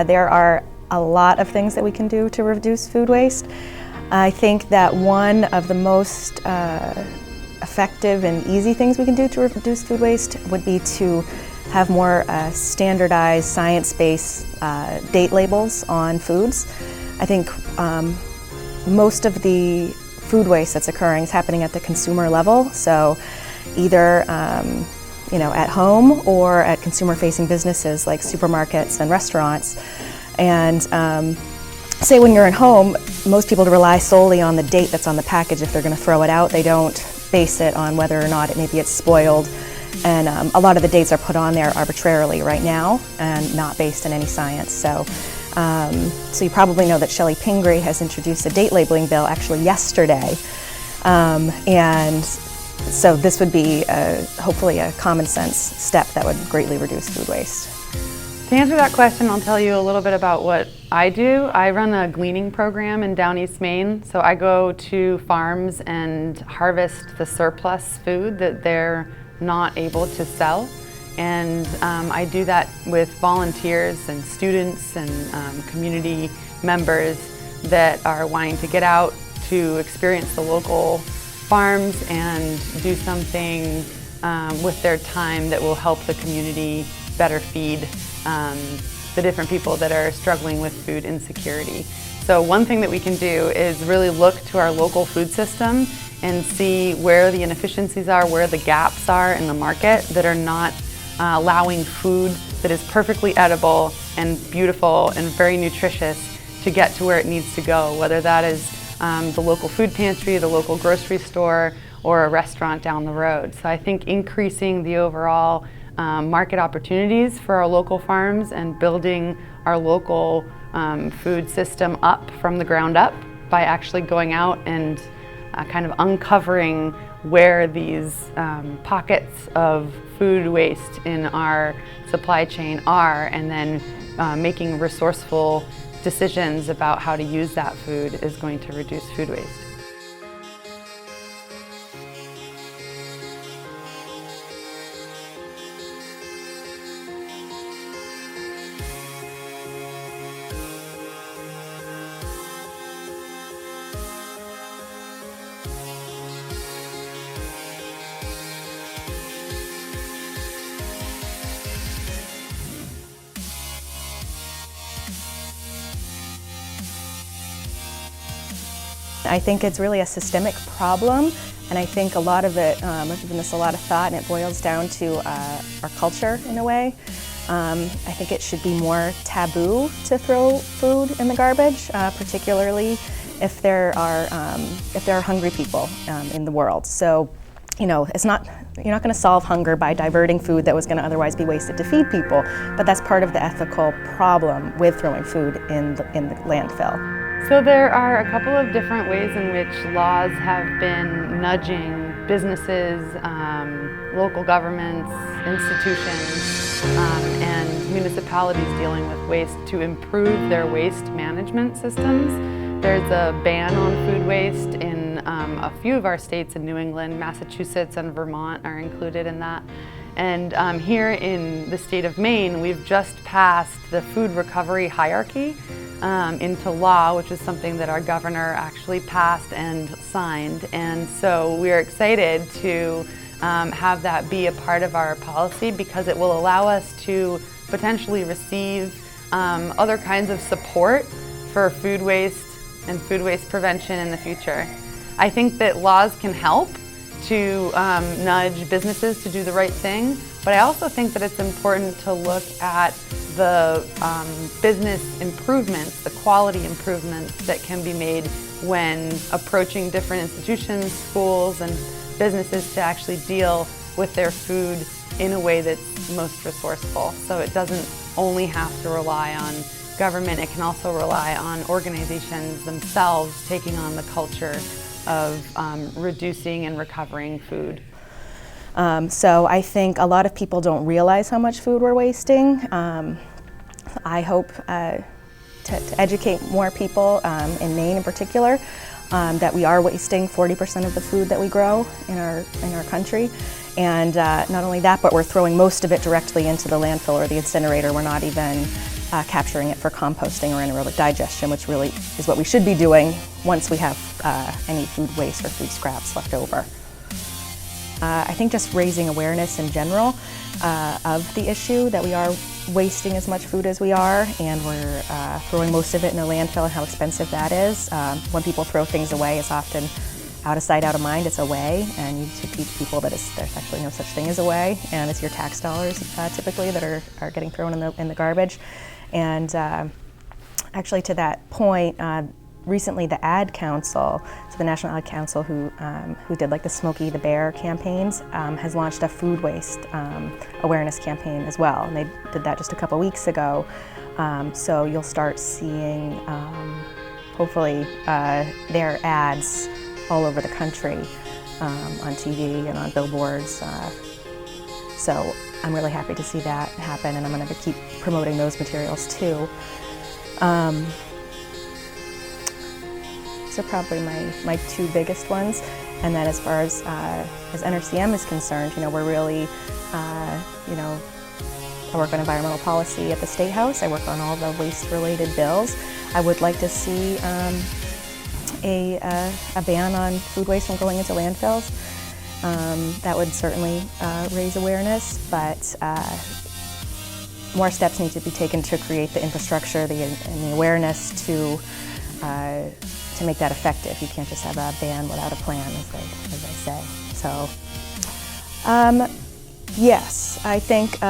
There are a lot of things that we can do to reduce food waste. I think that one of the most effective and easy things we can do to reduce food waste would be to have more standardized, science-based date labels on foods. I think most of the food waste that's occurring is happening at the consumer level, so either at home or at consumer-facing businesses like supermarkets and restaurants. And say when you're at home, most people rely solely on the date that's on the package if they're going to throw it out. They don't base it on whether or not maybe it's spoiled. And a lot of the dates are put on there arbitrarily right now and not based in any science. So you probably know that Shelley Pingree has introduced a date labeling bill actually yesterday. And so this would be hopefully a common sense step that would greatly reduce food waste. To answer that question, I'll tell you a little bit about what I do. I run a gleaning program in Down East Maine, so I go to farms and harvest the surplus food that they're not able to sell. And I do that with volunteers and students and community members that are wanting to get out to experience the local farms and do something with their time that will help the community better feed the different people that are struggling with food insecurity. So one thing that we can do is really look to our local food system and see where the inefficiencies are, where the gaps are in the market that are not allowing food that is perfectly edible and beautiful and very nutritious to get to where it needs to go, whether that is the local food pantry, the local grocery store, or a restaurant down the road. So I think increasing the overall market opportunities for our local farms and building our local food system up from the ground up by actually going out and kind of uncovering where these pockets of food waste in our supply chain are, and then making resourceful decisions about how to use that food is going to reduce food waste. I think it's really a systemic problem, and I think a lot of it, I've given this a lot of thought, and it boils down to our culture in a way. I think it should be more taboo to throw food in the garbage, particularly if there are hungry people in the world. So, you're not going to solve hunger by diverting food that was going to otherwise be wasted to feed people, but that's part of the ethical problem with throwing food in the landfill. So there are a couple of different ways in which laws have been nudging businesses, local governments, institutions, and municipalities dealing with waste to improve their waste management systems. There's a ban on food waste in a few of our states in New England. Massachusetts and Vermont are included in that. And here in the state of Maine, we've just passed the food recovery hierarchy into law, which is something that our governor actually passed and signed. And so we're excited to have that be a part of our policy, because it will allow us to potentially receive other kinds of support for food waste and food waste prevention in the future. I think that laws can help to nudge businesses to do the right thing, but I also think that it's important to look at the business improvements, the quality improvements that can be made when approaching different institutions, schools, and businesses to actually deal with their food in a way that's most resourceful. So it doesn't only have to rely on government, it can also rely on organizations themselves taking on the culture of reducing and recovering food. So I think a lot of people don't realize how much food we're wasting. I hope to educate more people in Maine in particular that we are wasting 40% of the food that we grow in our country. And not only that, but we're throwing most of it directly into the landfill or the incinerator. We're not even capturing it for composting or anaerobic digestion, which really is what we should be doing once we have any food waste or food scraps left over. I think just raising awareness in general of the issue that we are wasting as much food as we are, and we're throwing most of it in a landfill, and how expensive that is. When people throw things away, it's often out of sight, out of mind. It's away, and you need to teach people that there's actually no such thing as away, and it's your tax dollars typically that are getting thrown in the garbage. And actually, to that point, recently the Ad Council, so the National Ad Council, who did like the Smokey the Bear campaigns, has launched a food waste awareness campaign as well, and they did that just a couple weeks ago. So you'll start seeing, hopefully, their ads all over the country on TV and on billboards. So I'm really happy to see that happen, and I'm going to keep promoting those materials too. Those are probably my two biggest ones. And then as far as NRCM is concerned, we're really, I work on environmental policy at the State House. I work on all the waste-related bills. I would like to see a ban on food waste from going into landfills. That would certainly raise awareness, but more steps need to be taken to create the infrastructure and the awareness to make that effective. You can't just have a ban without a plan, as they say. So, yes, I think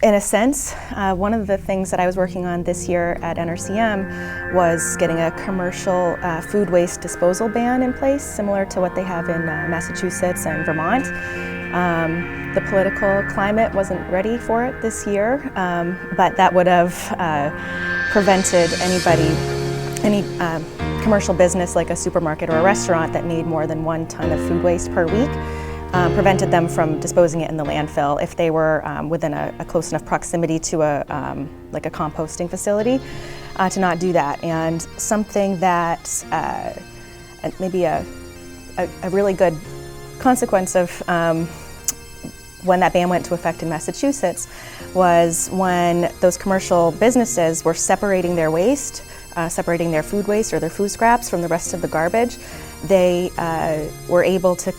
in a sense, one of the things that I was working on this year at NRCM was getting a commercial food waste disposal ban in place, similar to what they have in Massachusetts and Vermont. The political climate wasn't ready for it this year, but that would have prevented any commercial business like a supermarket or a restaurant that made more than 1 ton of food waste per week, prevented them from disposing it in the landfill if they were within a close enough proximity to like a composting facility, to not do that. And something that maybe a really good consequence of when that ban went into effect in Massachusetts was when those commercial businesses were separating their waste, separating their food waste or their food scraps from the rest of the garbage. They were able to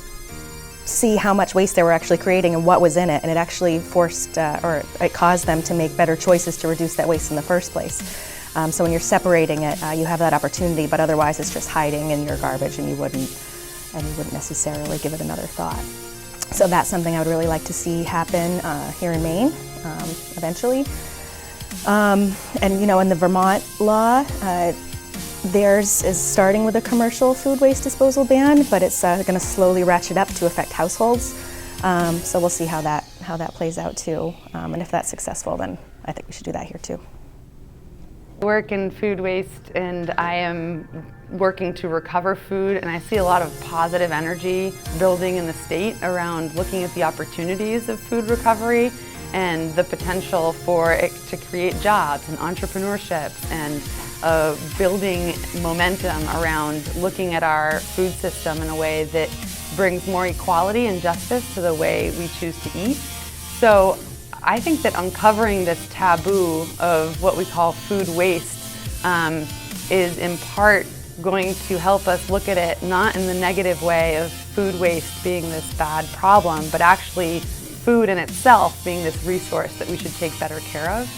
see how much waste they were actually creating and what was in it, and it actually forced or it caused them to make better choices to reduce that waste in the first place. So when you're separating it, you have that opportunity, but otherwise it's just hiding in your garbage, and you wouldn't necessarily give it another thought. So that's something I would really like to see happen here in Maine eventually. And in the Vermont law, theirs is starting with a commercial food waste disposal ban, but it's going to slowly ratchet up to affect households. So we'll see how that plays out too. And if that's successful, then I think we should do that here too. I work in food waste, and I am working to recover food, and I see a lot of positive energy building in the state around looking at the opportunities of food recovery and the potential for it to create jobs and entrepreneurship and building momentum around looking at our food system in a way that brings more equality and justice to the way we choose to eat. So I think that uncovering this taboo of what we call food waste is in part going to help us look at it not in the negative way of food waste being this bad problem, but actually food in itself being this resource that we should take better care of.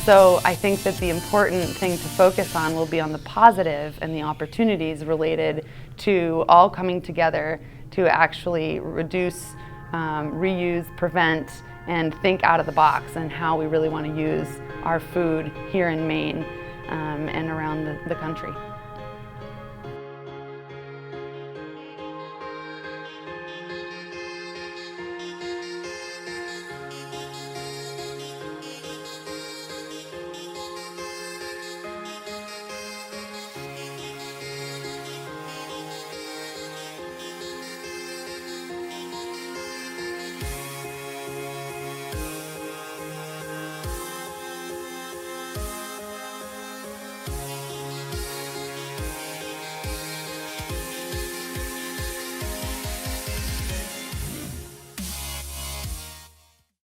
So I think that the important thing to focus on will be on the positive and the opportunities related to all coming together to actually reduce, reuse, prevent, and think out of the box and how we really want to use our food here in Maine and around the country.